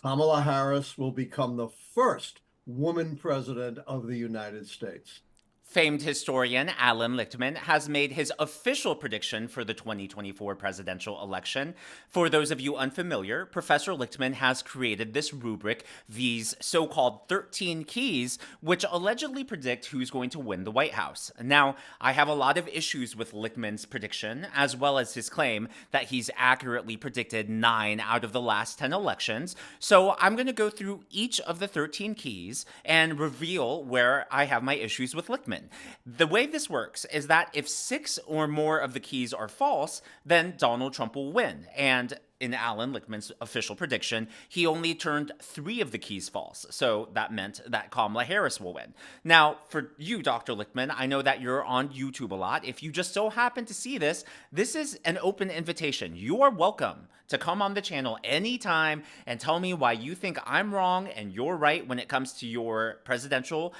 Kamala Harris will become the first woman president of the United States. Famed historian Allan Lichtman has made his official prediction for the 2024 presidential election. For those of you unfamiliar, Professor Lichtman has created this rubric, these so-called 13 keys, which allegedly predict who's going to win the White House. Now, I have a lot of issues with Lichtman's prediction, as well as his claim that he's accurately predicted 9 out of the last 10 elections. So I'm going to go through each of the 13 keys and reveal where I have my issues with Lichtman. The way this works is that if 6 or more of the keys are false, then Donald Trump will win. And in Allan Lichtman's official prediction, he only turned 3 of the keys false. So that meant that Kamala Harris will win. Now, for you, Dr. Lichtman, I know that you're on YouTube a lot. If you just so happen to see this, this is an open invitation. You are welcome to come on the channel anytime and tell me why you think I'm wrong and you're right when it comes to your presidential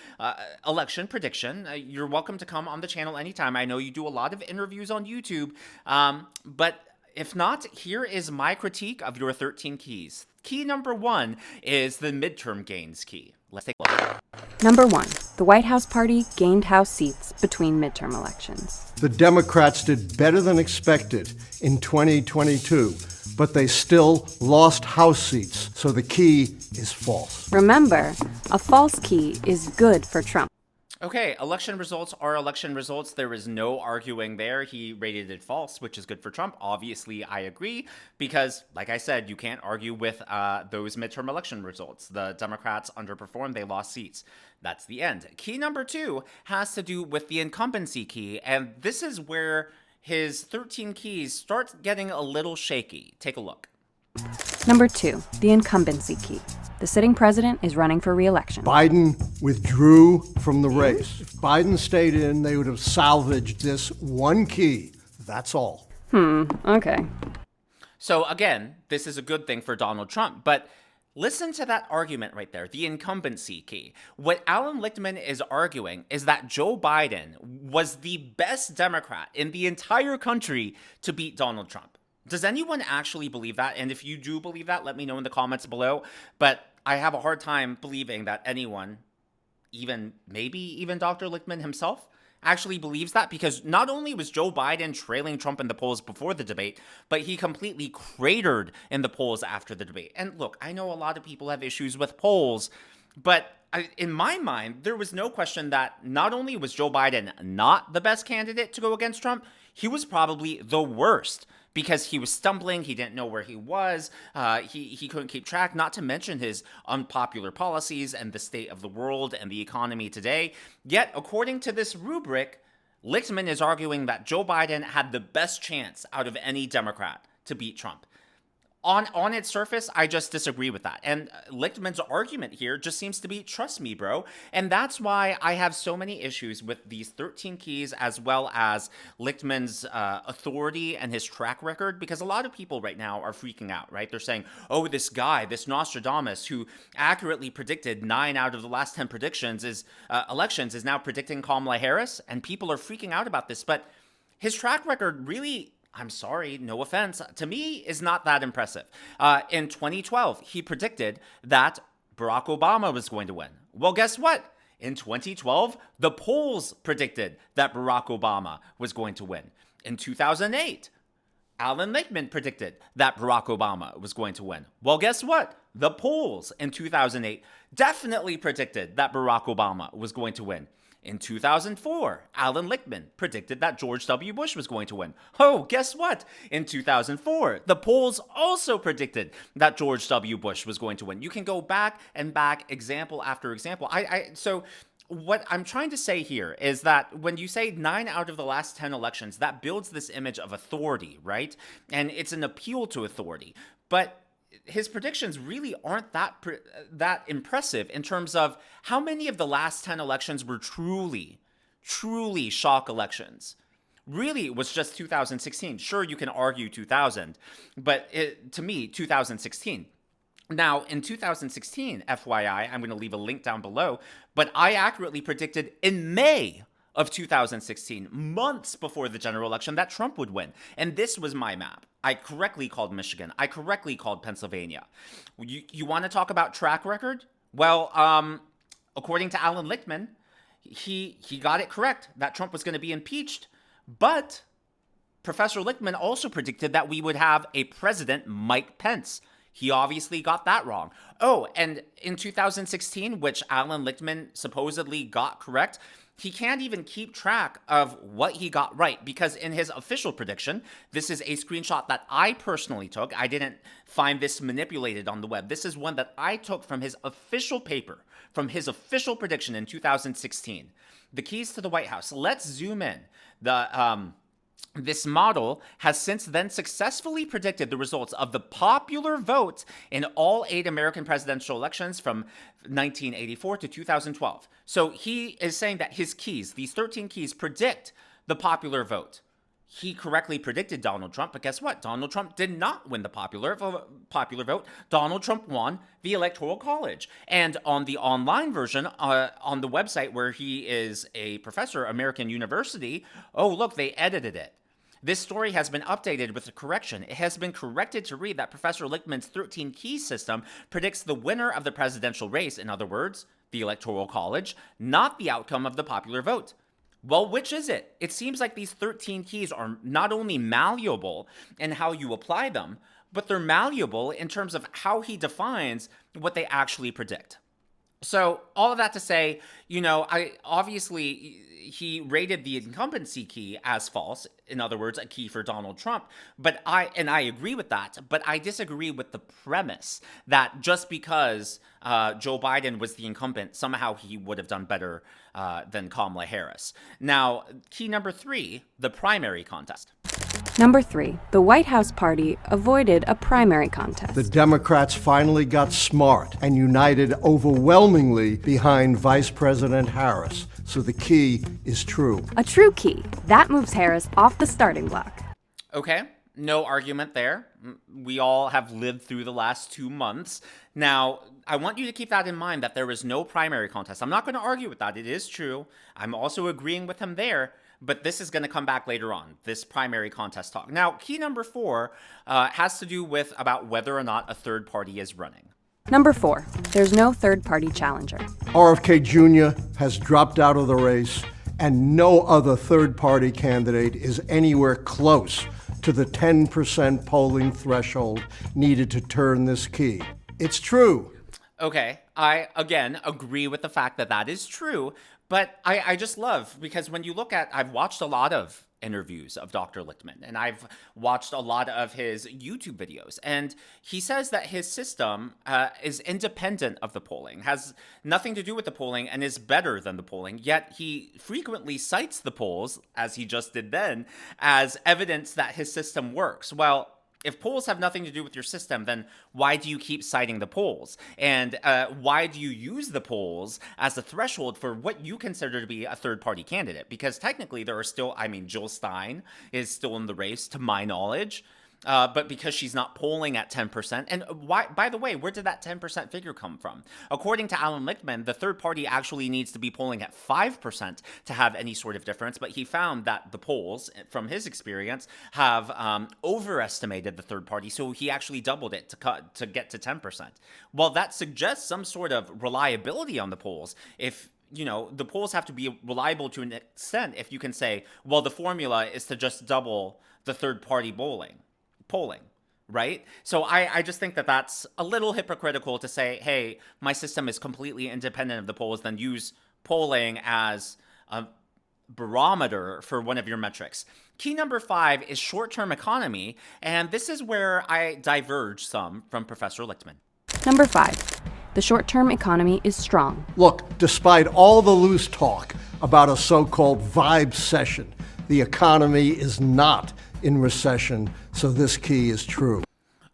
election prediction. You're welcome to come on the channel anytime. I know you do a lot of interviews on YouTube, but if not, here is my critique of your 13 keys. Key number 1 is the midterm gains key. Let's take a look. Number 1, the White House party gained House seats between midterm elections. The Democrats did better than expected in 2022, but they still lost House seats, so the key is false. Remember, a false key is good for Trump. Okay, election results are election results. There is no arguing there. He rated it false, which is good for Trump. Obviously, I agree because, like I said, you can't argue with those midterm election results. The Democrats underperformed. They lost seats. That's the end. Key number 2 has to do with the incumbency key, and this is where his 13 keys start getting a little shaky. Take a look. Number 2, the incumbency key. The sitting president is running for re-election. Biden withdrew from the race. If Biden stayed in, they would have salvaged this one key. That's all. Okay. So again, this is a good thing for Donald Trump, but listen to that argument right there, the incumbency key. What Allan Lichtman is arguing is that Joe Biden was the best Democrat in the entire country to beat Donald Trump. Does anyone actually believe that? And if you do believe that, let me know in the comments below. But I have a hard time believing that anyone, maybe even Dr. Lichtman himself, actually believes that, because not only was Joe Biden trailing Trump in the polls before the debate, but he completely cratered in the polls after the debate. And look, I know a lot of people have issues with polls, but in my mind, there was no question that not only was Joe Biden not the best candidate to go against Trump, he was probably the worst, because he was stumbling, he didn't know where he was, he couldn't keep track, not to mention his unpopular policies and the state of the world and the economy today. Yet, according to this rubric, Lichtman is arguing that Joe Biden had the best chance out of any Democrat to beat Trump. On its surface, I just disagree with that. And Lichtman's argument here just seems to be, trust me, bro. And that's why I have so many issues with these 13 keys, as well as Lichtman's authority and his track record, because a lot of people right now are freaking out, right? They're saying, oh, this guy, this Nostradamus, who accurately predicted 9 out of the last 10 elections is now predicting Kamala Harris, and people are freaking out about this. But his track record really, I'm sorry, no offense, to me is not that impressive. In 2012, he predicted that Barack Obama was going to win. Well, guess what? In 2012, the polls predicted that Barack Obama was going to win. In 2008, Allan Lichtman predicted that Barack Obama was going to win. Well, guess what? The polls in 2008 definitely predicted that Barack Obama was going to win. In 2004, Allan Lichtman predicted that George W. Bush was going to win. Oh, guess what? In 2004, the polls also predicted that George W. Bush was going to win. You can go back and back, example after example. So what I'm trying to say here is that when you say 9 out of the last 10 elections, that builds this image of authority, right? And it's an appeal to authority. But his predictions really aren't that impressive in terms of how many of the last 10 elections were truly shock elections. Really, it was just 2016. Sure, you can argue 2000, but to me, 2016. Now, in 2016, FYI, I'm going to leave a link down below, but I accurately predicted in May of 2016, months before the general election, that Trump would win. And this was my map. I correctly called Michigan. I correctly called Pennsylvania. You want to talk about track record? Well, according to Allan Lichtman, he got it correct that Trump was going to be impeached. But Professor Lichtman also predicted that we would have a president, Mike Pence. He obviously got that wrong. Oh, and in 2016, which Allan Lichtman supposedly got correct, he can't even keep track of what he got right, because in his official prediction, this is a screenshot that I personally took. I didn't find this manipulated on the web. This is one that I took from his official paper, from his official prediction in 2016. The keys to the White House. Let's zoom in. This model has since then successfully predicted the results of the popular vote in all 8 American presidential elections from 1984 to 2012. So he is saying that his keys, these 13 keys, predict the popular vote. He correctly predicted Donald Trump, but guess what? Donald Trump did not win the popular vote. Donald Trump won the Electoral College. And on the online version, on the website where he is a professor, American University, oh, look, they edited it. This story has been updated with a correction. It has been corrected to read that Professor Lichtman's 13 key system predicts the winner of the presidential race, in other words, the Electoral College, not the outcome of the popular vote. Well, which is it? It seems like these 13 keys are not only malleable in how you apply them, but they're malleable in terms of how he defines what they actually predict. So all of that to say, he rated the incumbency key as false. In other words, a key for Donald Trump. But I agree with that. But I disagree with the premise that just because Joe Biden was the incumbent, somehow he would have done better than Kamala Harris. Now, key number 3, the primary contest. Number 3, the White House party avoided a primary contest. The Democrats finally got smart and united overwhelmingly behind Vice President Harris. So the key is true. A true key. That moves Harris off the starting block. Okay, no argument there. We all have lived through the last 2 months. Now, I want you to keep that in mind, that there was no primary contest. I'm not going to argue with that. It is true. I'm also agreeing with him there. But this is going to come back later on, this primary contest talk. Now, key number 4 has to do with about whether or not a third party is running. Number 4, there's no third-party challenger. RFK Jr. has dropped out of the race, and no other third-party candidate is anywhere close to the 10% polling threshold needed to turn this key. It's true. Okay, I, again, agree with the fact that that is true, but I just love, because when you look at, I've watched a lot of interviews of Dr. Lichtman, and I've watched a lot of his YouTube videos, and he says that his system is independent of the polling, has nothing to do with the polling, and is better than the polling, yet he frequently cites the polls, as he just did then, as evidence that his system works. Well, if polls have nothing to do with your system, then why do you keep citing the polls? And why do you use the polls as a threshold for what you consider to be a third-party candidate? Because technically there are still, Jill Stein is still in the race, to my knowledge. But because she's not polling at 10%, and why? By the way, where did that 10% figure come from? According to Allan Lichtman, the third party actually needs to be polling at 5% to have any sort of difference, but he found that the polls, from his experience, have overestimated the third party, so he actually doubled it to get to 10%. Well, that suggests some sort of reliability on the polls. If the polls have to be reliable to an extent, if you can say, well, the formula is to just double the third party polling, right? So I just think that that's a little hypocritical to say, hey, my system is completely independent of the polls, then use polling as a barometer for one of your metrics. Key number 5 is short-term economy, and this is where I diverge some from Professor Lichtman. Number 5, the short-term economy is strong. Look, despite all the loose talk about a so-called vibe session, the economy is not in recession, so this key is true.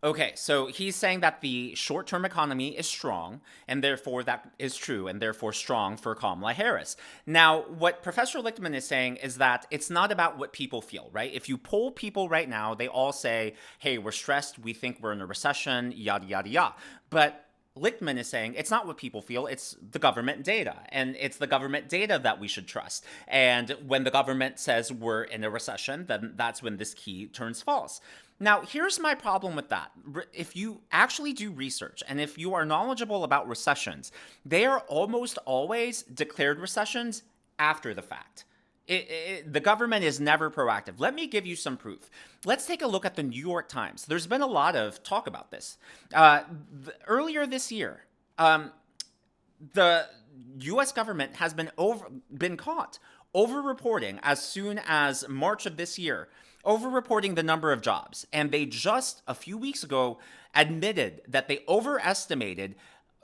Okay, so he's saying that the short-term economy is strong, and therefore that is true, and therefore strong for Kamala Harris. Now, what Professor Lichtman is saying is that it's not about what people feel, right? If you poll people right now, they all say, hey, we're stressed, we think we're in a recession, yada, yada, yada. But Lichtman is saying it's not what people feel, it's the government data. And it's the government data that we should trust. And when the government says we're in a recession, then that's when this key turns false. Now, here's my problem with that. If you actually do research and if you are knowledgeable about recessions, they are almost always declared recessions after the fact. The government is never proactive. Let me give you some proof. Let's take a look at the New York Times. There's been a lot of talk about this. Earlier this year, the U.S. government has been caught over-reporting as soon as March of this year, over-reporting the number of jobs. And they just, a few weeks ago, admitted that they overestimated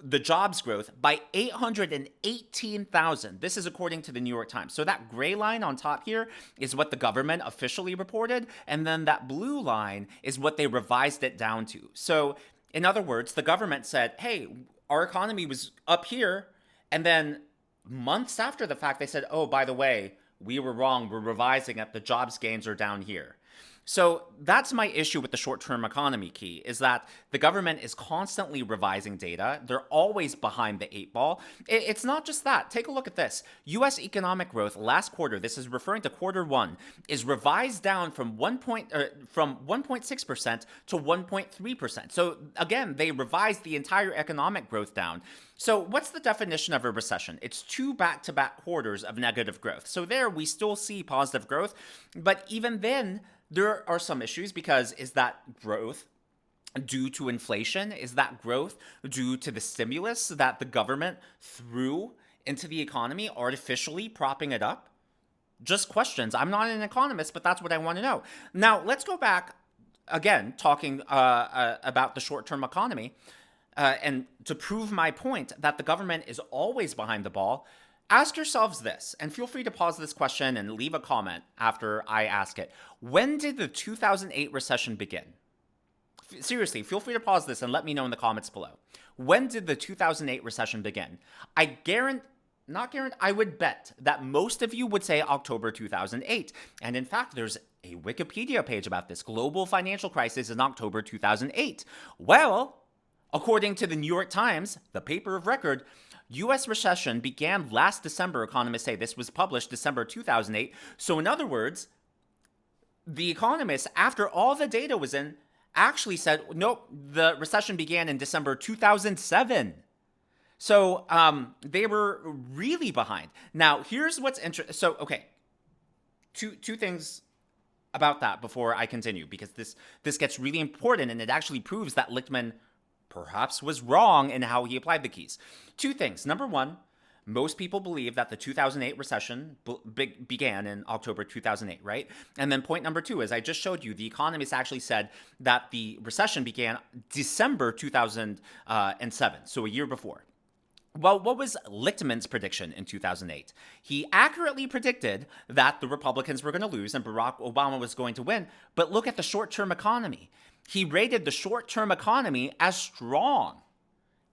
the jobs growth by 818,000. This is according to the New York Times. So that gray line on top here is what the government officially reported, and then that blue line is what they revised it down to. So in other words, the government said, hey, our economy was up here, and then months after the fact, they said, oh, by the way, we were wrong, we're revising it, the jobs gains are down here. So that's my issue with the short-term economy key, is that the government is constantly revising data. They're always behind the eight ball. It's not just that. Take a look at this. U.S. economic growth last quarter, this is referring to quarter one, is revised down from 1.6% to 1.3%. So again, they revised the entire economic growth down. So what's the definition of a recession? It's 2 back-to-back quarters of negative growth. So there we still see positive growth, but even then, there are some issues because is that growth due to inflation? Is that growth due to the stimulus that the government threw into the economy, artificially propping it up? Just questions. I'm not an economist, but that's what I want to know. Now, let's go back again, talking about the short-term economy, and to prove my point that the government is always behind the ball. Ask yourselves this, and feel free to pause this question and leave a comment after I ask it. When did the 2008 recession begin? Seriously, feel free to pause this and let me know in the comments below. When did the 2008 recession begin? I would bet that most of you would say October 2008. And in fact, there's a Wikipedia page about this. Global financial crisis in October 2008. Well, according to the New York Times, the paper of record, U.S. recession began last December, economists say. This was published December 2008. So in other words, the economists, after all the data was in, actually said, nope, the recession began in December 2007. So they were really behind. Now, here's what's interesting. So, okay, two things about that before I continue, because this gets really important, and it actually proves that Lichtman perhaps was wrong in how he applied the keys. Two things. Number one, most people believe that the 2008 recession began in October 2008, right? And then point number two, as I just showed you, the economists actually said that the recession began December 2007, so a year before. Well, what was Lichtman's prediction in 2008? He accurately predicted that the Republicans were going to lose and Barack Obama was going to win. But look at the short-term economy. He rated the short-term economy as strong.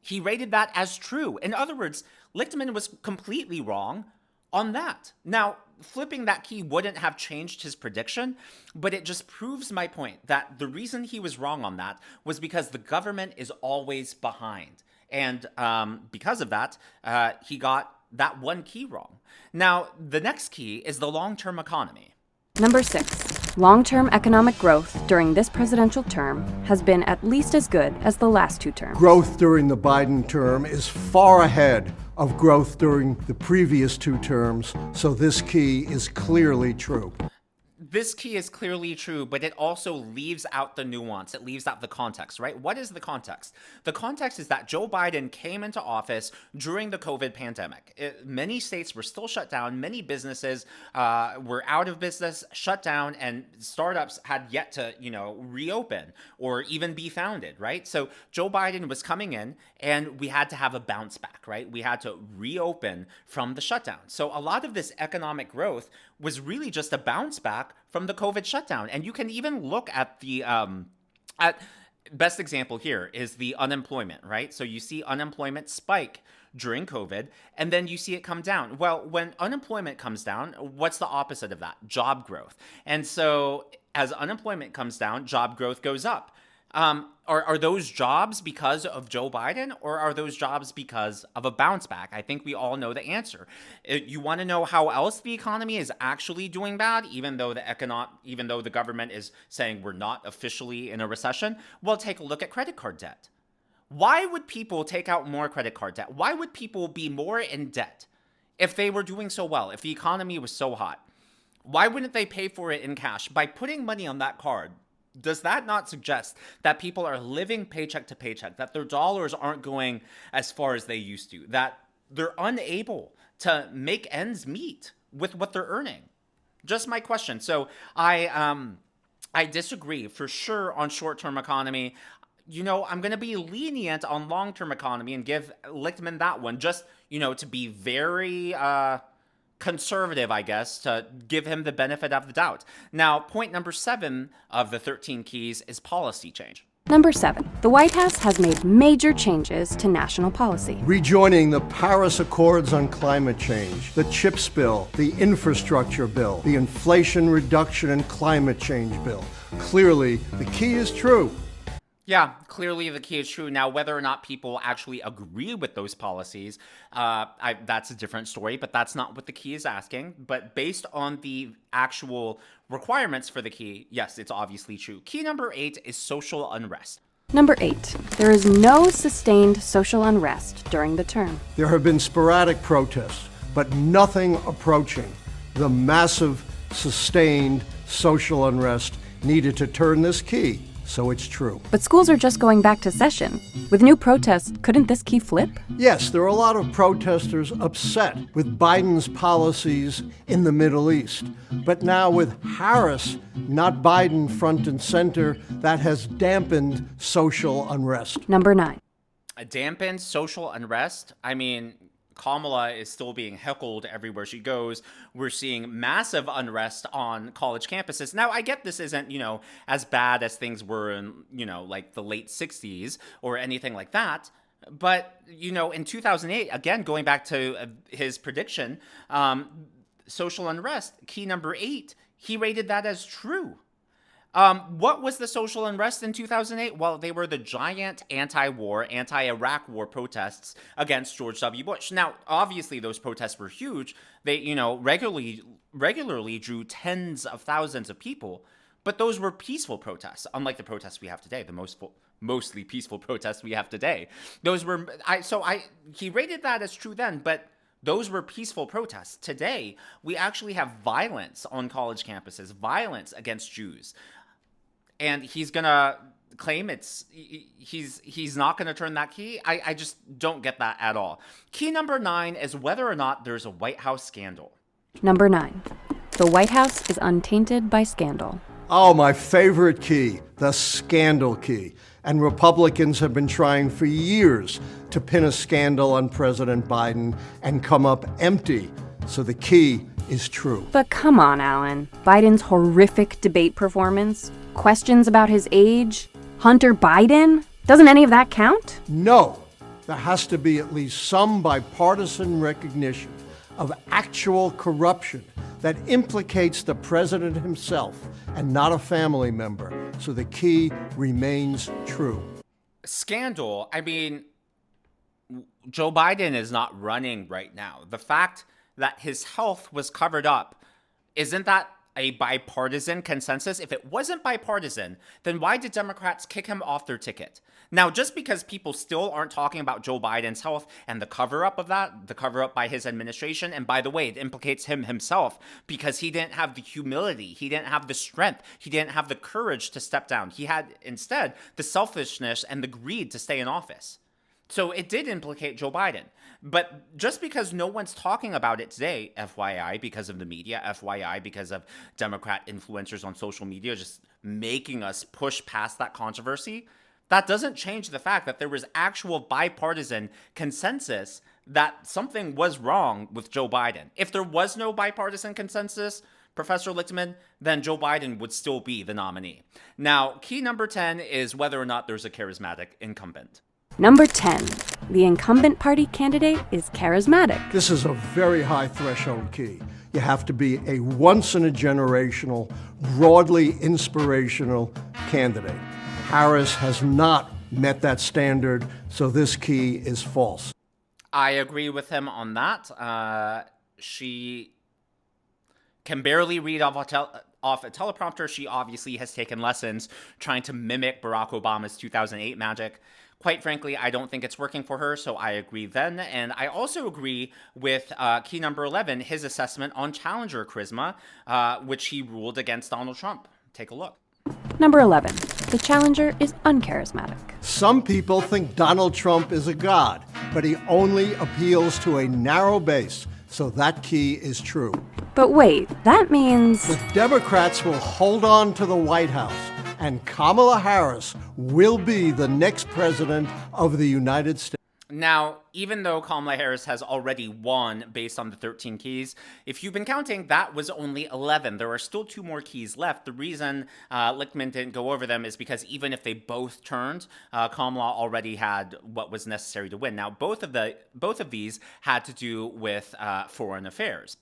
He rated that as true. In other words, Lichtman was completely wrong on that. Now, flipping that key wouldn't have changed his prediction, but it just proves my point that the reason he was wrong on that was because the government is always behind. And because of that, he got that one key wrong. Now, the next key is the long-term economy. Number 6. Long-term economic growth during this presidential term has been at least as good as the last two terms. Growth during the Biden term is far ahead of growth during the previous two terms, so this key is clearly true. This key is clearly true, but it also leaves out the nuance. It leaves out the context, right? What is the context? The context is that Joe Biden came into office during the COVID pandemic. Many states were still shut down. Many businesses were out of business, shut down, and startups had yet to, reopen or even be founded, right? So Joe Biden was coming in, and we had to have a bounce back, right? We had to reopen from the shutdown. So a lot of this economic growth was really just a bounce back from the COVID shutdown. And you can even look at the best example here is the unemployment, right? So you see unemployment spike during COVID, and then you see it come down. Well, when unemployment comes down, what's the opposite of that? Job growth. And so as unemployment comes down, job growth goes up. Are those jobs because of Joe Biden, or are those jobs because of a bounce back? I think we all know the answer. You want to know how else the economy is actually doing bad, even though the government is saying we're not officially in a recession? Well, take a look at credit card debt. Why would people take out more credit card debt? Why would people be more in debt if they were doing so well, if the economy was so hot? Why wouldn't they pay for it in cash? By putting money on that card, does that not suggest that people are living paycheck to paycheck, that their dollars aren't going as far as they used to, that they're unable to make ends meet with what they're earning? Just my question. So I disagree for sure on short-term economy. I'm going to be lenient on long-term economy and give Lichtman that one, just, to be very conservative, I guess, to give him the benefit of the doubt. Now, point number 7 of the 13 keys is policy change. Number 7, the White House has made major changes to national policy. Rejoining the Paris Accords on climate change, the CHIPS bill, the infrastructure bill, the Inflation Reduction and Climate Change bill. Clearly, the key is true. Yeah, clearly the key is true. Now, whether or not people actually agree with those policies, that's a different story, but that's not what the key is asking. But based on the actual requirements for the key, yes, it's obviously true. Key number 8 is social unrest. Number 8, there is no sustained social unrest during the term. There have been sporadic protests, but nothing approaching the massive, sustained social unrest needed to turn this key. So it's true. But schools are just going back to session. With new protests, couldn't this key flip? Yes, there are a lot of protesters upset with Biden's policies in the Middle East. But now with Harris, not Biden, front and center, that has dampened social unrest. Number 9. A dampened social unrest? I mean, Kamala is still being heckled everywhere she goes. We're seeing massive unrest on college campuses. Now, I get this isn't, as bad as things were in, like the late 60s or anything like that. But, in 2008, again, going back to his prediction, social unrest, key number 8, he rated that as true. What was the social unrest in 2008? Well, they were the giant anti-war, anti-Iraq war protests against George W. Bush. Now, obviously, those protests were huge. They, regularly drew tens of thousands of people, but those were peaceful protests, unlike the protests we have today, the mostly peaceful protests we have today. He rated that as true then, but those were peaceful protests. Today, we actually have violence on college campuses, violence against Jews. And he's going to claim he's not going to turn that key. I just don't get that at all. Key number 9 is whether or not there's a White House scandal. Number 9, the White House is untainted by scandal. Oh, my favorite key, the scandal key. And Republicans have been trying for years to pin a scandal on President Biden and come up empty. So the key is true. But come on, Allan. Biden's horrific debate performance, questions about his age, Hunter Biden? Doesn't any of that count? No. There has to be at least some bipartisan recognition of actual corruption that implicates the president himself and not a family member. So the key remains true. Scandal? I mean, Joe Biden is not running right now. The fact that his health was covered up, isn't that a bipartisan consensus? If it wasn't bipartisan, then why did Democrats kick him off their ticket? Now, just because people still aren't talking about Joe Biden's health and the cover-up of that, the cover-up by his administration, and by the way, it implicates him himself because he didn't have the humility, he didn't have the strength, he didn't have the courage to step down. He had, instead, the selfishness and the greed to stay in office. So it did implicate Joe Biden. But just because no one's talking about it today, FYI, because of the media, FYI, because of Democrat influencers on social media just making us push past that controversy, that doesn't change the fact that there was actual bipartisan consensus that something was wrong with Joe Biden. If there was no bipartisan consensus, Professor Lichtman, then Joe Biden would still be the nominee. Now, key number 10 is whether or not there's a charismatic incumbent. Number 10, the incumbent party candidate is charismatic. This is a very high threshold key. You have to be a once-in-a-generational, broadly inspirational candidate. Harris has not met that standard, so this key is false. I agree with him on that. She can barely read off a teleprompter. She obviously has taken lessons trying to mimic Barack Obama's 2008 magic. Quite frankly, I don't think it's working for her, so I agree then. And I also agree with key number 11, his assessment on challenger charisma, which he ruled against Donald Trump. Take a look. Number 11. The challenger is uncharismatic. Some people think Donald Trump is a god, but he only appeals to a narrow base, so that key is true. But wait, that means... The Democrats will hold on to the White House, and Kamala Harris will be the next president of the United States. Now, even though Kamala Harris has already won based on the 13 keys, if you've been counting, that was only 11. There are still 2 more keys left. The reason Lichtman didn't go over them is because even if they both turned, Kamala already had what was necessary to win. Now, both of these had to do with foreign affairs.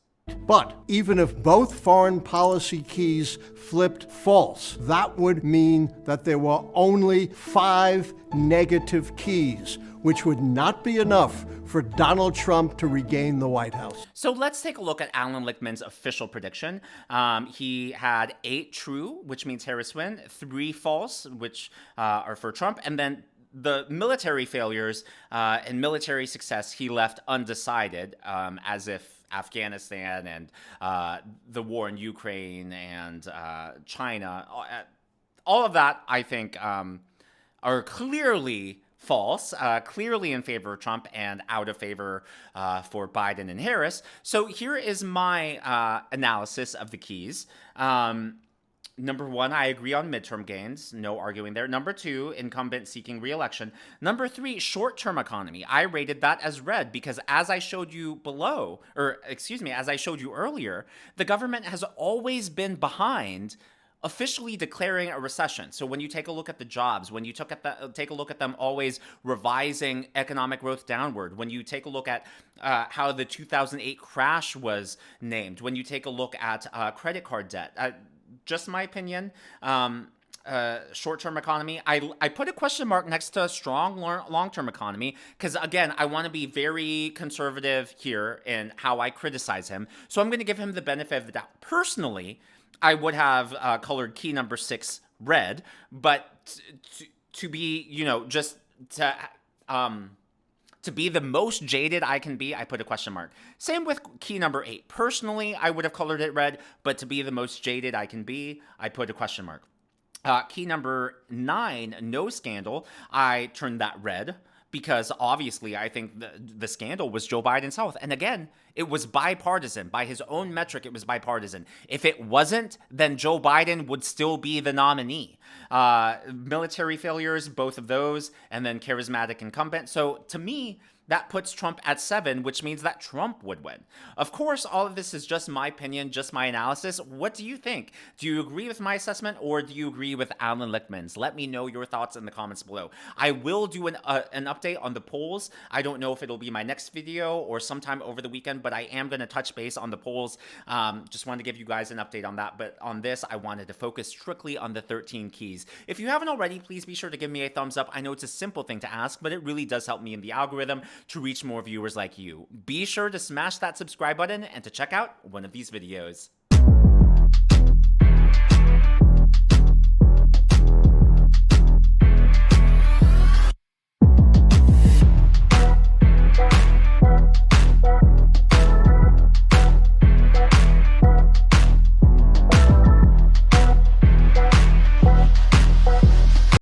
But even if both foreign policy keys flipped false, that would mean that there were only 5 negative keys, which would not be enough for Donald Trump to regain the White House. So let's take a look at Allan Lichtman's official prediction. He had 8 true, which means Harris win, 3 false, which are for Trump, and then the military failures and military success he left undecided, as if Afghanistan and the war in Ukraine and China, all of that, I think, are clearly false, clearly in favor of Trump and out of favor for Biden and Harris. So here is my analysis of the keys. Number 1, I agree on midterm gains. No arguing there. Number 2, incumbent seeking re-election. Number 3, short-term economy. I rated that as red because as I showed you as I showed you earlier, the government has always been behind officially declaring a recession. So when you take a look at the jobs, when you take a look at them always revising economic growth downward, when you take a look at how the 2008 crash was named, when you take a look at credit card debt, just my opinion, short-term economy. I put a question mark next to a strong long-term economy because, again, I want to be very conservative here in how I criticize him. So I'm going to give him the benefit of the doubt. Personally, I would have colored key number 6 red, but to be, just to be the most jaded I can be, I put a question mark. Same with key number 8. Personally, I would have colored it red, but to be the most jaded I can be, I put a question mark. Key number 9, no scandal, I turned that red because obviously I think the scandal was Joe Biden's health. And again, it was bipartisan. By his own metric, it was bipartisan. If it wasn't, then Joe Biden would still be the nominee. Military failures, both of those, and then charismatic incumbent. So to me, that puts Trump at 7, which means that Trump would win. Of course, all of this is just my opinion, just my analysis. What do you think? Do you agree with my assessment or do you agree with Allan Lichtman's? Let me know your thoughts in the comments below. I will do an update on the polls. I don't know if it'll be my next video or sometime over the weekend, but I am going to touch base on the polls. Just wanted to give you guys an update on that. But on this, I wanted to focus strictly on the 13 keys. If you haven't already, please be sure to give me a thumbs up. I know it's a simple thing to ask, but it really does help me in the algorithm to reach more viewers like you. Be sure to smash that subscribe button and to check out one of these videos.